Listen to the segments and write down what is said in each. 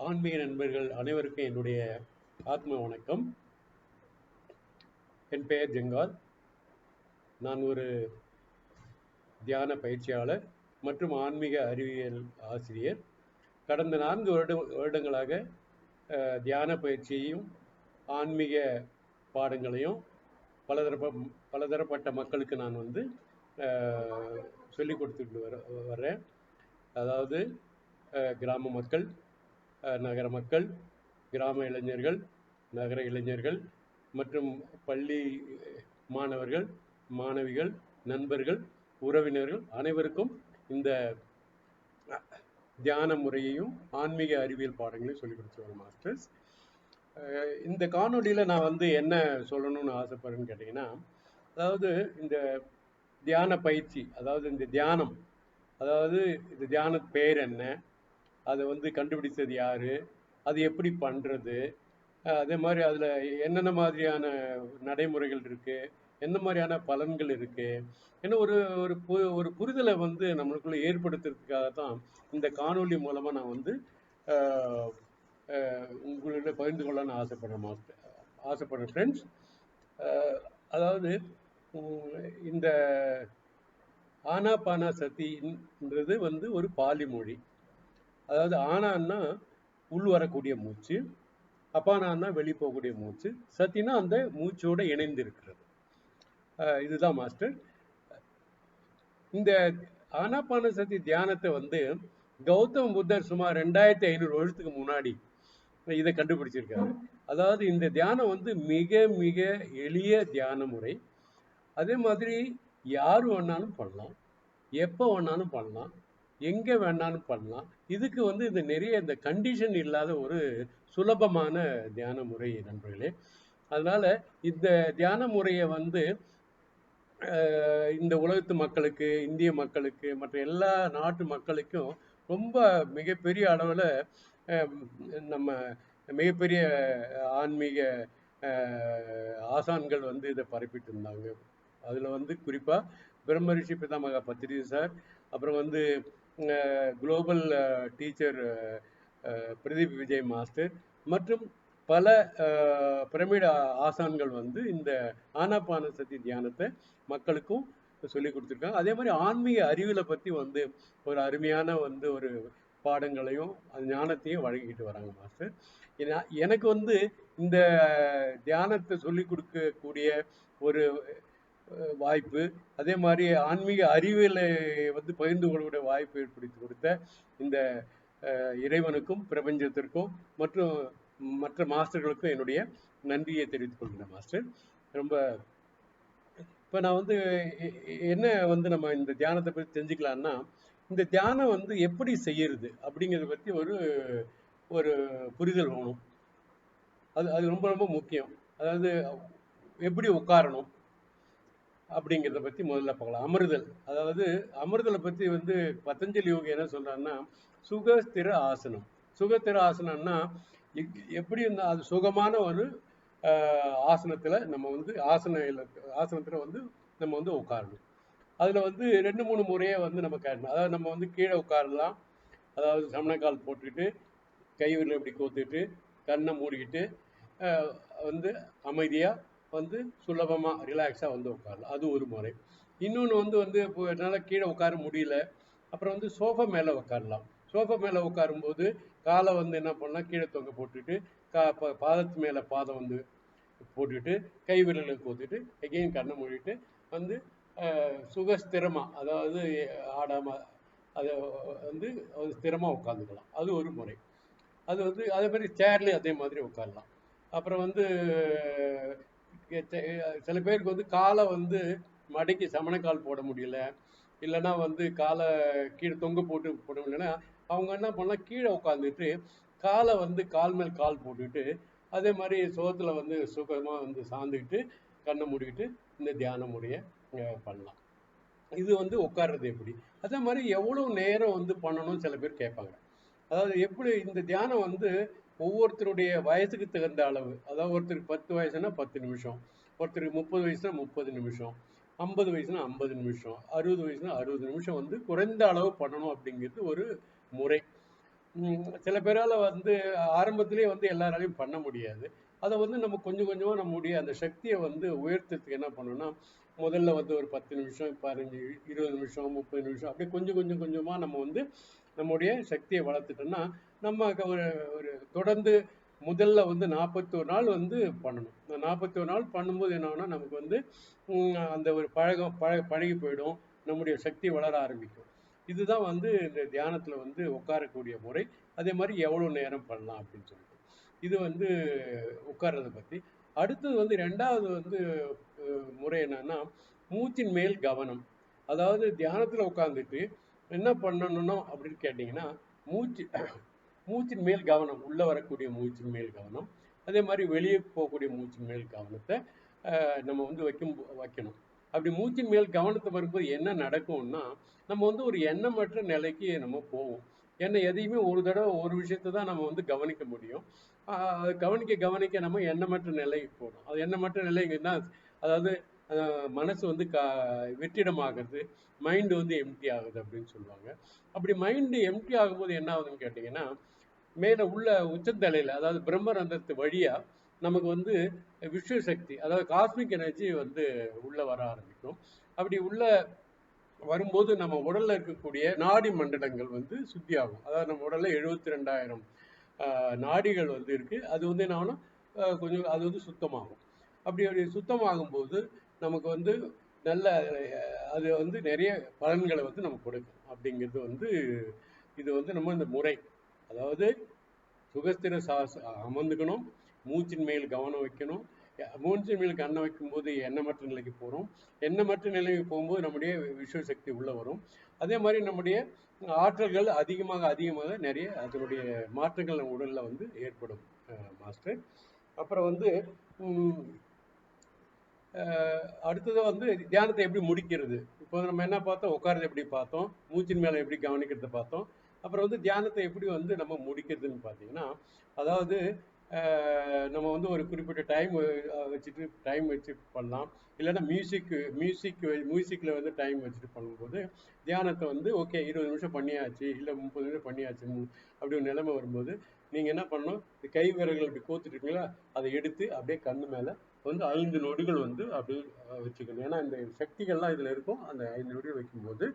ஆன்மீக நண்பர்கள் அனைவருக்கும் என்னுடைய ஆத்ம வணக்கம். என் பெயர் ஜெங்கால். நான் ஒரு தியான பயிற்சியாளர் மற்றும் ஆன்மீக அறிவியல் ஆசிரியர். கடந்த 4 வருடங்களாக தியான பயிற்சியையும் ஆன்மீக பாடங்களையும் பலதரப்பட்ட மக்களுக்கு நான் சொல்லிக் கொடுத்துட்டு வர்றேன். அதாவது கிராம மக்கள், நகர மக்கள், கிராம இளைஞர்கள், நகர இளைஞர்கள் மற்றும் பள்ளி மாணவர்கள், மாணவிகள், நண்பர்கள், உறவினர்கள் அனைவருக்கும் இந்த தியான முறையையும் ஆன்மீக அறிவியல் பாடங்களையும் சொல்லிக் கொடுத்துருவாங்க மாஸ்டர்ஸ். இந்த காணொலியில் நான் என்ன சொல்லணும்னு ஆசைப்படுறேன்னு கேட்டிங்கன்னா, அதாவது இந்த தியான பயிற்சி, அதாவது இந்த தியானம், அதாவது இந்த தியான பேர் என்ன, அதை கண்டுபிடிச்சது யாரு, அது எப்படி பண்ணுறது, அதே மாதிரி அதில் என்னென்ன மாதிரியான நடைமுறைகள் இருக்குது, என்ன மாதிரியான பலன்கள் இருக்குது, என்ன ஒரு புரிதலை நம்மளுக்குள்ள ஏற்படுத்துறதுக்காக தான் இந்த காணொலி மூலமாக நான் உங்களோட பகிர்ந்து கொள்ளலான்னு ஆசைப்படுறேன் ஃப்ரெண்ட்ஸ். அதாவது இந்த ஆனாபானா சதின்றது ஒரு பாலி மொழி. அதாவது ஆனான்னா உள் வரக்கூடிய மூச்சு, அப்பானா வெளி போகக்கூடிய மூச்சு, சத்தினா அந்த மூச்சோட இணைந்து இருக்கிறது. இதுதான் மாஸ்டர். இந்த ஆனாபான சதி தியானத்தை கௌதம புத்தர் சுமார் 2500 வருஷத்துக்கு முன்னாடி இதை கண்டுபிடிச்சிருக்காரு. அதாவது இந்த தியானம் மிக மிக எளிய தியான முறை. அதே மாதிரி யாரு வேணாலும் பண்ணலாம், எப்போ வேணாலும் பண்ணலாம், எங்க வேணாலும் பண்ணலாம். இதுக்கு இந்த நிறைய இந்த கண்டிஷன் இல்லாத ஒரு சுலபமான தியான முறை நண்பர்களே. அதனால இந்த தியான முறையை இந்த உலகத்து மக்களுக்கு, இந்திய மக்களுக்கு, மற்ற எல்லா நாட்டு மக்களுக்கும் ரொம்ப மிகப்பெரிய அளவில் நம்ம மிகப்பெரிய ஆன்மீக ஆசான்கள் இதை பரப்பிட்டு இருந்தாங்க. அதில் குறிப்பாக பிரம்மரிஷி பிதாமகா பத்ரி சார், அப்புறம் global teacher Pradeep Vijay master மற்றும் பல பிரமிட ஆசான்கள் இந்த ஆனாபான சதி தியானத்தை மக்களுக்கும் சொல்லி கொடுத்துருக்காங்க. அதே மாதிரி ஆன்மீக அறிவியலை பற்றி ஒரு அருமையான ஒரு பாடங்களையும் ஞானத்தையும் வழங்கிட்டு வராங்க மாஸ்டர். எனக்கு இந்த தியானத்தை சொல்லி கொடுக்கக்கூடிய ஒரு வாய்ப்பு, அதே மாதிரி ஆன்மீக அறிவியலை பகிர்ந்து கொள்ளக்கூடிய வாய்ப்பு ஏற்படுத்தி கொடுத்த இந்த இறைவனுக்கும் பிரபஞ்சத்திற்கும் மற்றும் மற்ற மாஸ்டர்களுக்கும் என்னுடைய நன்றியை தெரிவித்துக் கொள்கிறேன் மாஸ்டர். ரொம்ப இப்போ நான் என்ன நம்ம இந்த தியானத்தை பற்றி தெரிஞ்சுக்கலான்னா, இந்த தியானம் எப்படி செய்யறது அப்படிங்கிறத பற்றி ஒரு புரிதல் வேணும். அது ரொம்ப ரொம்ப முக்கியம். அதாவது எப்படி உட்காரணும் அப்படிங்கிறத பற்றி முதல்ல பார்க்கலாம். அமர்தல், அதாவது அமர்தலை பற்றி பதஞ்சலி யோகி என்ன சொல்றாருன்னா, சுகஸ்திர ஆசனம். சுகஸ்திர ஆசனம்னா எப்படி அது சுகமான ஒரு ஆசனத்தில் நம்ம ஆசனத்தில் நம்ம உட்காரணும். அதில் 2-3 முறையை நம்ம கேட்கணும். அதாவது நம்ம கீழே உட்காரலாம், அதாவது சமணக்கால் போட்டுக்கிட்டு கைவிரலை இப்படி கோத்துட்டு கண்ணை மூடிக்கிட்டு அமைதியாக சுலபமாக ரிலாக்ஸாக உட்காரலாம். அது ஒரு முறை. இன்னொன்று இப்போ என்னால் கீழே உட்கார முடியல, அப்புறம் சோஃபா மேலே உட்காரலாம். சோஃபா மேலே உட்காரும்போது காலை என்ன பண்ணலாம், கீழே தொங்க போட்டுட்டு பாதத்து மேலே பாதம் போட்டுட்டு கை விரலை கோத்துட்டு எங்கேயும் கண்ணை மூடிட்டு சுகஸ்திரமாக, அதாவது ஆடாமல் அதை ஸ்திரமாக உட்காந்துக்கலாம். அது ஒரு முறை. அது அதே மாதிரி சேர்லேயும் அதே மாதிரி உட்காரலாம். அப்புறம் சில பேருக்கு காலை மடக்கி சமணக்கால் போட முடியல, இல்லைன்னா காலை கீழே தொங்க போட முடியலன்னா அவங்க என்ன பண்ணலாம், கீழே உட்காந்துட்டு காலை கால் மேல் கால் போட்டுட்டு அதே மாதிரி சுகத்தில் சுகமாக சார்ந்துக்கிட்டு கண்ணை மூடிக்கிட்டு இந்த தியான முறையை பண்ணலாம். இது உட்கார்றது எப்படி, அதே மாதிரி எவ்வளோ நேரம் பண்ணணும்னு சில பேர் கேட்பாங்க. அதாவது எப்படி இந்த தியானம் ஒவ்வொருத்தருடைய வயசுக்கு தகுந்த அளவு. அதாவது ஒருத்தருக்கு 10 வயசுனா 10 நிமிஷம், ஒருத்தருக்கு 30 வயசுனா 30 நிமிஷம், 50 வயசுனா 50 நிமிஷம், 60 வயசுனா 60 நிமிஷம் குறைந்த அளவு பண்ணணும் அப்படிங்கிறது ஒரு முறை. சில பேரால் வந்து ஆரம்பத்திலே வந்து எல்லாராலையும் பண்ண முடியாது. அதை வந்து நம்ம கொஞ்சம் கொஞ்சமாக நம்முடைய அந்த சக்தியை வந்து உயர்த்துறதுக்கு என்ன பண்ணணும்னா, முதல்ல வந்து ஒரு 10 நிமிஷம், 15, 20 நிமிஷம், 30 நிமிஷம் அப்படியே கொஞ்சம் கொஞ்சம் கொஞ்சமாக நம்ம வந்து நம்முடைய சக்தியை வளர்த்துட்டோம்னா, நம்ம ஒரு ஒரு தொடர்ந்து முதல்ல வந்து 41 நாள் வந்து பண்ணணும். 41 நாள் பண்ணும்போது என்ன ஆகும்னா, நமக்கு வந்து அந்த ஒரு பழகி போயிடும். நம்முடைய சக்தி வளர ஆரம்பிக்கும். இதுதான் வந்து இந்த தியானத்தில் வந்து உட்காரக்கூடிய முறை. அதே மாதிரி எவ்வளோ நேரம் பண்ணலாம் அப்படின்னு சொல்லிட்டு. இது வந்து உட்கார்றத பற்றி. அடுத்தது வந்து 2வது வந்து முறை என்னன்னா, மூச்சின் மேல் கவனம். அதாவது தியானத்தில் உட்காந்துட்டு என்ன பண்ணணும்னோ அப்படின்னு கேட்டிங்கன்னா, மூச்சு மூச்சின் மேல் கவனம், உள்ள வரக்கூடிய மூச்சின் மேல் கவனம், அதே மாதிரி வெளியே போகக்கூடிய மூச்சின் மேல் கவனத்தை நம்ம வந்து வைக்கணும். அப்படி மூச்சின் மேல் கவனத்தை வரும்போது என்ன நடக்கும்னா, நம்ம வந்து ஒரு எண்ணமற்ற நிலைக்கு நம்ம போவோம். ஏன்னா எதையுமே ஒரு தடவை ஒரு விஷயத்தை தான் நம்ம வந்து கவனிக்க முடியும். கவனிக்க நம்ம எண்ணமற்ற நிலைக்கு போகணும். அது எண்ணமற்ற நிலைங்கன்னா, அதாவது மனசு வந்து வெற்றிடமாகிறது, மைண்டு வந்து எம்டி ஆகுது அப்படின்னு சொல்லுவாங்க. அப்படி மைண்டு எம்டி ஆகும்போது என்ன ஆகுதுன்னு கேட்டிங்கன்னா, மேலே உள்ள உச்சந்தலையில், அதாவது பிரம்மரந்தத்து வழியா நமக்கு வந்து விஷ்வ சக்தி, அதாவது காஸ்மிக் எனர்ஜி வந்து உள்ள வர ஆரம்பிக்கும். அப்படி உள்ள வரும்போது நம்ம உடல்ல இருக்கக்கூடிய நாடி மண்டலங்கள் வந்து சுத்தி ஆகும். அதாவது நம்ம உடல்ல 72,000 நாடிகள் வந்து இருக்கு. அது வந்து என்ன ஆகும்னா கொஞ்சம் அது வந்து சுத்தமாகும். அப்படி சுத்தமாகும் போது நமக்கு வந்து நல்ல அது வந்து நிறைய பலன்களை வந்து நமக்கு கொடுக்கும். அப்படிங்கிறது வந்து இது வந்து நம்ம இந்த முறை, அதாவது சுகஸ்திர அமர்ந்துக்கணும், மூச்சின் மேல் கவனம் வைக்கணும். மூச்சின் மேல் கவனம் வைக்கும்போது எண்ணமற்ற நிலைக்கு போகிறோம். எண்ணமற்ற நிலைக்கு போகும்போது நம்முடைய விஸ்வ சக்தி உள்ளே வரும். அதே மாதிரி நம்முடைய ஆற்றல்கள் அதிகமாக அதிகமாக நிறைய அதனுடைய மாற்றங்கள் நம்ம உடலில் வந்து ஏற்படும் மாஸ்டர். அப்புறம் வந்து அடுத்தது வந்து தியானத்தை எப்படி முடிக்கிறது. இப்போ நம்ம என்ன பார்த்தோம், உட்காரது எப்படி பார்த்தோம், மூச்சின் மேலே எப்படி கவனிக்கிறத பார்த்தோம். அப்புறம் வந்து தியானத்தை எப்படி வந்து நம்ம முடிக்கிறதுன்னு பார்த்தீங்கன்னா, அதாவது நம்ம வந்து ஒரு குறிப்பிட்ட டைம் வச்சு பண்ணலாம். இல்லைன்னா மியூசிக்கில் வந்து டைம் வச்சுட்டு பண்ணும்போது தியானத்தை வந்து ஓகே 20 நிமிஷம் பண்ணியாச்சு, இல்லை 30 நிமிஷம் பண்ணியாச்சு அப்படி ஒரு நிலைமை வரும்போது நீங்கள் என்ன பண்ணணும், கை விரல்கள் அப்படி கோத்துட்டு இருக்கீங்களா, அதை எடுத்து அப்படியே கண்ணு மேலே வந்து 5 நொடிகள் வந்து அப்படி வச்சுக்கணும். ஏன்னா இந்த சக்திகள்லாம் இதில் இருக்கும். அந்த 5 நொடிகள் வைக்கும்போது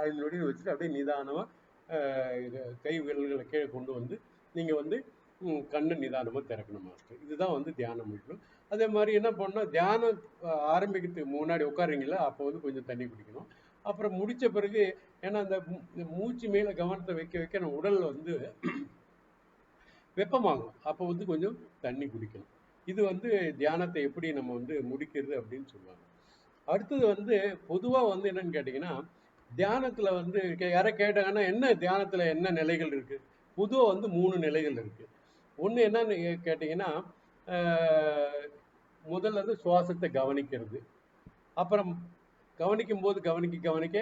5 நொடிகள் வச்சுட்டு அப்படியே நிதானமாக கை விரல்களை கீழே கொண்டு வந்து நீங்கள் வந்து கண்ணு நிதானமாக திறக்கணும் மாஸ்டர். இதுதான் வந்து தியானம் முடிக்கணும். அதே மாதிரி என்ன பண்ணணும், தியானம் ஆரம்பிக்கிறதுக்கு முன்னாடி உட்காருங்களா, அப்போ வந்து கொஞ்சம் தண்ணி குடிக்கணும். அப்புறம் முடித்த பிறகு ஏன்னா அந்த மூச்சு மேலே கவனத்தை வைக்க வைக்க நம்ம உடல் வந்து வெப்பமாகும். அப்போ வந்து கொஞ்சம் தண்ணி குடிக்கணும். இது வந்து தியானத்தை எப்படி நம்ம வந்து முடிக்கிறது அப்படின்னு சொல்லுவாங்க. அடுத்தது வந்து பொதுவாக வந்து என்னன்னு கேட்டிங்கன்னா, தியானத்தில் வந்து யாரை கேட்டாங்கன்னா என்ன தியானத்தில் என்ன நிலைகள் இருக்குது, பொதுவாக வந்து 3 நிலைகள் இருக்குது. ஒன்று என்னன்னு கேட்டிங்கன்னா, முதல்ல வந்து சுவாசத்தை கவனிக்கிறது. அப்புறம் கவனிக்கும் போது கவனிக்க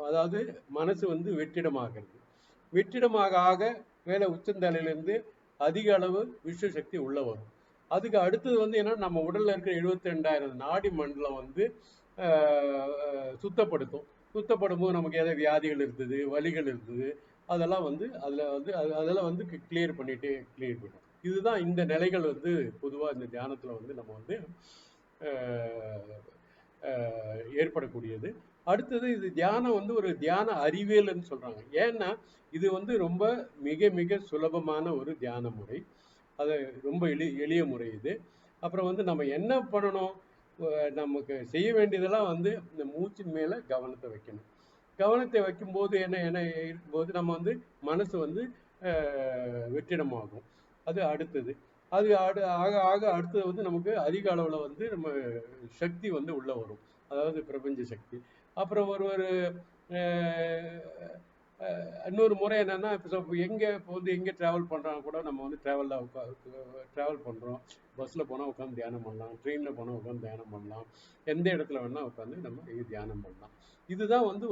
அதாவது மனசு வந்து வெற்றிடமாகிறது. வெற்றிடமாக ஆக மேலே உச்சந்தலையிலேருந்து அதிக அளவு விஸ்வ சக்தி உள்ள வரும். அதுக்கு அடுத்தது வந்து என்னன்னா, நம்ம உடல்ல இருக்கிற 72,000 நாடி மண்டலம் வந்து சுத்தப்படும் போது நமக்கு ஏதாவது வியாதிகள் இருந்தது, வலிகள் இருந்தது, அதெல்லாம் வந்து அதெல்லாம் வந்து கிளியர் போயிடும். இதுதான் இந்த நிலைகள் வந்து பொதுவாக இந்த தியானத்தில் வந்து நம்ம வந்து ஏற்படக்கூடியது. அடுத்தது இது தியானம் வந்து ஒரு தியான அறிவியல்னு சொல்றாங்க. ஏன்னா இது வந்து ரொம்ப மிக மிக சுலபமான ஒரு தியான முறை. அது ரொம்ப எளிய முறை இது. அப்புறம் வந்து நம்ம என்ன பண்ணணும், நமக்கு செய்ய வேண்டியதெல்லாம் வந்து இந்த மூச்சின் மேலே கவனத்தை வைக்கணும். கவனத்தை வைக்கும்போது என்ன இருக்கும்போது நம்ம வந்து மனசு வந்து வெற்றிடமாகும். அது அடுத்தது. அது ஆக ஆக அடுத்தது வந்து நமக்கு அதிக அளவில் வந்து நம்ம சக்தி வந்து உள்ளே வரும். அதாவது பிரபஞ்ச சக்தி. அப்புறம் ஒரு இன்னொரு முறை என்னன்னா, இப்போ எங்கே ட்ராவல் பண்ணுறாங்க கூட நம்ம வந்து ட்ராவல் பண்ணுறோம். பஸ்ஸில் போனால் உட்காந்து தியானம் பண்ணலாம், ட்ரெயினில் போனால் உட்காந்து தியானம் பண்ணலாம், எந்த இடத்துல வேணால் உட்காந்து நம்ம தியானம் பண்ணலாம். இதுதான் வந்து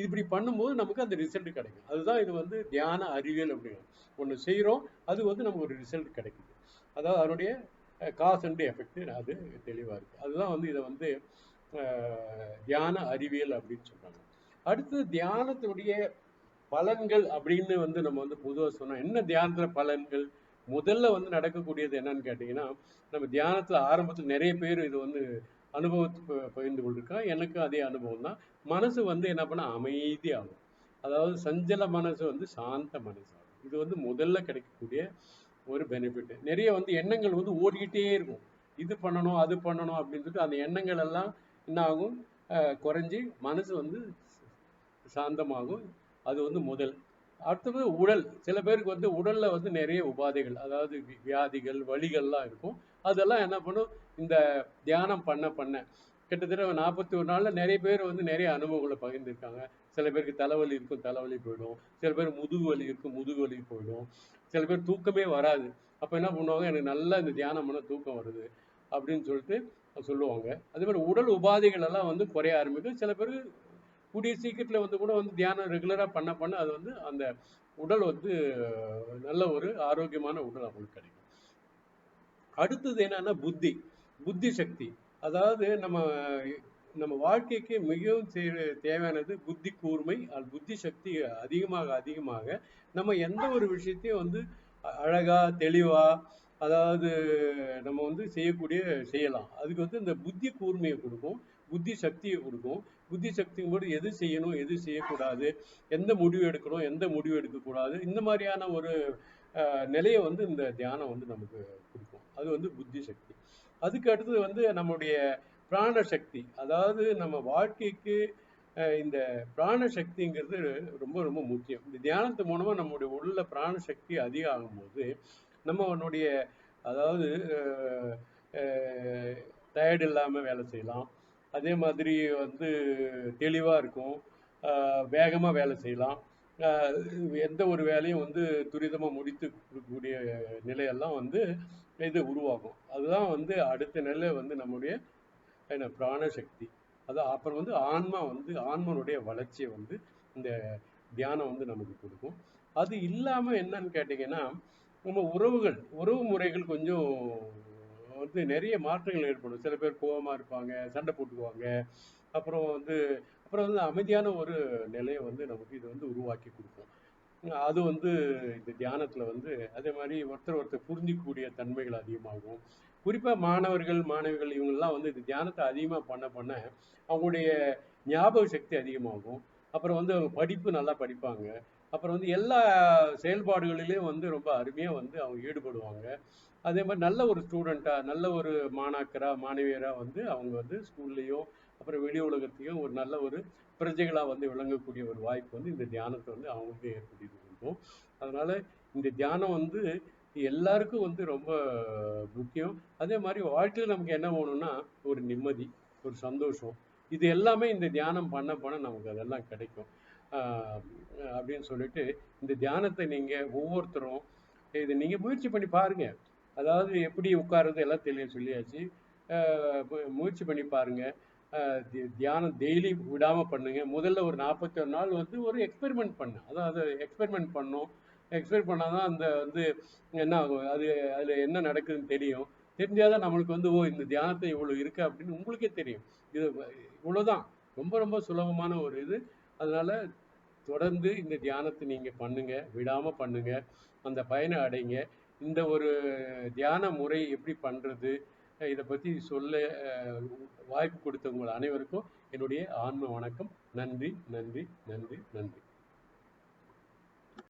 இப்படி பண்ணும்போது நமக்கு அந்த ரிசல்ட் கிடைக்கும். அதுதான் இது வந்து தியான அறிவியல் அப்படிங்கிறது. ஒன்று செய்கிறோம், அது வந்து நமக்கு ஒரு ரிசல்ட் கிடைக்குது. அதாவது அதனுடைய காஸ் அண்ட் எஃபெக்ட் அது தெளிவாக இருக்குது. அதுதான் வந்து இதை வந்து தியான அறிவியல் அப்படின்னு சொல்கிறாங்க. அடுத்து தியானத்தினுடைய பலன்கள் அப்படின்னு வந்து நம்ம வந்து பொதுவாக சொன்னோம். என்ன தியானத்துல பலன்கள்? முதல்ல வந்து நடக்கக்கூடியது என்னன்னு கேட்டீங்கன்னா, நம்ம தியானத்துல ஆரம்பத்தில் நிறைய பேர் இது வந்து அனுபவத்தை பகிர்ந்து கொண்டிருக்கா. எனக்கும் அதே அனுபவம் தான். மனசு வந்து என்ன பண்ண அமைதியாகும். அதாவது சஞ்சல மனசு வந்து சாந்த மனசு ஆகும். இது வந்து முதல்ல கிடைக்கக்கூடிய ஒரு பெனிஃபிட். நிறைய வந்து எண்ணங்கள் வந்து ஓடிக்கிட்டே இருக்கும். இது பண்ணணும் அது பண்ணணும் அப்படின்னு சொல்லிட்டு அந்த எண்ணங்கள் எல்லாம் என்ன ஆகும், குறைஞ்சி மனசு வந்து சாந்தமாகும். அது வந்து முதல். அடுத்தது உடல். சில பேருக்கு வந்து உடல்ல வந்து நிறைய உபாதைகள், அதாவது வியாதிகள் வலிகள்லாம் இருக்கும். அதெல்லாம் என்ன பண்ணும், இந்த தியானம் பண்ண பண்ண கிட்டத்தட்ட 41 நாள்ல நிறைய பேர் வந்து நிறைய அனுபவங்களை பகிர்ந்துருக்காங்க. சில பேருக்கு தலைவலி இருக்கும், தலைவலி போயிடும். சில பேர் முதுகு வலி இருக்கும், முதுகு வலி போயிடும். சில பேர் தூக்கமே வராது. அப்ப என்ன பண்ணுவாங்க, எனக்கு நல்லா இந்த தியானம் பண்ண தூக்கம் வருது அப்படின்னு சொல்லிட்டு சொல்லுவாங்க. அதே மாதிரி உடல் உபாதைகள் எல்லாம் வந்து குறைய ஆரம்பிக்கும். சில பேர் கூடிய சீக்கிரத்துல வந்து கூட வந்து தியானம் ரெகுலரா பண்ண பண்ண அது வந்து அந்த உடல் வந்து நல்ல ஒரு ஆரோக்கியமான உடல் அவங்களுக்கு கிடைக்கும். அடுத்தது என்னன்னா புத்தி, புத்தி சக்தி. அதாவது நம்ம நம்ம வாழ்க்கைக்கு மிகவும் தேவையானது புத்தி கூர்மை. புத்தி சக்தி அதிகமாக அதிகமாக நம்ம எந்த ஒரு விஷயத்தையும் வந்து அழகா தெளிவா, அதாவது நம்ம வந்து செய்யலாம். அதுக்கு வந்து இந்த புத்தி கூர்மையை கொடுக்கும், புத்தி சக்தியை கொடுக்கும். புத்தி சக்தியும் போது எது செய்யணும் எது செய்யக்கூடாது, எந்த முடிவு எடுக்கணும் எந்த முடிவு எடுக்கக்கூடாது, இந்த மாதிரியான ஒரு நிலையை வந்து இந்த தியானம் வந்து நமக்கு கொடுக்கும். அது வந்து புத்தி சக்தி. அதுக்கு அடுத்தது வந்து நம்முடைய பிராண சக்தி. அதாவது நம்ம வாழ்க்கைக்கு இந்த பிராண சக்திங்கிறது ரொம்ப ரொம்ப முக்கியம். இந்த தியானத்து மூலமா நம்முடைய உள்ள பிராண சக்தி அதிகம் ஆகும்போது நம்மளுடைய, அதாவது டயர்டு இல்லாம வேலை செய்யலாம். அதே மாதிரி வந்து தெளிவா இருக்கும், வேகமா வேலை செய்யலாம். எந்த ஒரு வேலையும் வந்து துரிதமா முடித்து கொடுக்கக்கூடிய நிலையெல்லாம் வந்து இது உருவாகும். அதுதான் வந்து அடுத்த நிலை வந்து நம்முடைய என்ன பிராண சக்தி. அது அப்புறம் வந்து ஆன்மனுடைய வளர்ச்சியை வந்து இந்த தியானம் வந்து நமக்கு கொடுக்கும். அது இல்லாம என்னன்னு கேட்டீங்கன்னா, நம்ம உறவு முறைகள் கொஞ்சம் வந்து நிறைய மாற்றங்கள் ஏற்படும். சில பேர் கோபமா இருப்பாங்க, சண்டை போட்டுக்குவாங்க. அப்புறம் வந்து அமைதியான ஒரு நிலையை வந்து நமக்கு இது வந்து உருவாக்கி கொடுக்கும். அது வந்து இந்த தியானத்துல வந்து அதே மாதிரி ஒருத்தர் புரிஞ்சிக்கக்கூடிய தன்மைகள் அதிகமாகும். குறிப்பா மாணவர்கள் மாணவிகள் இவங்கெல்லாம் வந்து இந்த தியானத்தை அதிகமா பண்ண பண்ண அவங்களுடைய ஞாபக சக்தி அதிகமாகும். அப்புறம் வந்து அவங்க படிப்பு நல்லா படிப்பாங்க. அப்புறம் வந்து எல்லா செயல்பாடுகளிலையும் வந்து ரொம்ப அருமையா வந்து அவங்க ஈடுபடுவாங்க. அதே மாதிரி நல்ல ஒரு ஸ்டூடெண்ட்டா, நல்ல ஒரு மாணாக்கரா மாணவியரா வந்து அவங்க வந்து ஸ்கூல்லையும் அப்புறம் வெளி உலகத்தையும் ஒரு நல்ல ஒரு பிரஜைகளா வந்து விளங்கக்கூடிய ஒரு வாய்ப்பு வந்து இந்த தியானத்தை வந்து அவங்களுக்கு ஏற்படுத்தி கொடுக்கும். அதனால இந்த தியானம் வந்து எல்லாருக்கும் வந்து ரொம்ப முக்கியம். அதே மாதிரி வாழ்க்கையில் நமக்கு என்ன வேணும்னா ஒரு நிம்மதி, ஒரு சந்தோஷம், இது எல்லாமே இந்த தியானம் பண்ண பண்ண நமக்கு அதெல்லாம் கிடைக்கும். அப்படின்னு சொல்லிட்டு இந்த தியானத்தை நீங்க ஒவ்வொருத்தரும் இதை நீங்க முயற்சி பண்ணி பாருங்க. அதாவது எப்படி உட்காருறது எல்லாம் தெளிய சொல்லியாச்சு. முயற்சி பண்ணி பாருங்க. தியானம் டெய்லி விடாம பண்ணுங்க. முதல்ல ஒரு 41 நாள் வந்து ஒரு எக்ஸ்பெரிமெண்ட் பண்ணு. அதாவது எக்ஸ்பெரிமெண்ட் பண்ணணும். எக்ஸ்பெரிமெண்ட் பண்ணாதான் அந்த வந்து என்ன ஆகும், அதுல என்ன நடக்குதுன்னு தெரியும். தெரிஞ்சாதான் நம்மளுக்கு வந்து ஓ இந்த தியானத்தை இவ்வளவு இருக்கு அப்படின்னு உங்களுக்கே தெரியும். இது இவ்வளவுதான். ரொம்ப ரொம்ப சுலபமான ஒரு இது. அதனால தொடர்ந்து இந்த தியானத்தை நீங்க பண்ணுங்க, விடாம பண்ணுங்க, அந்த பயனை அடைங்க. இந்த ஒரு தியான முறை எப்படி பண்றது, இதை பத்தி சொல்ல வாய்ப்பு கொடுத்த உங்கள் அனைவருக்கும் என்னுடைய ஆன்ம வணக்கம். நன்றி நன்றி நன்றி நன்றி.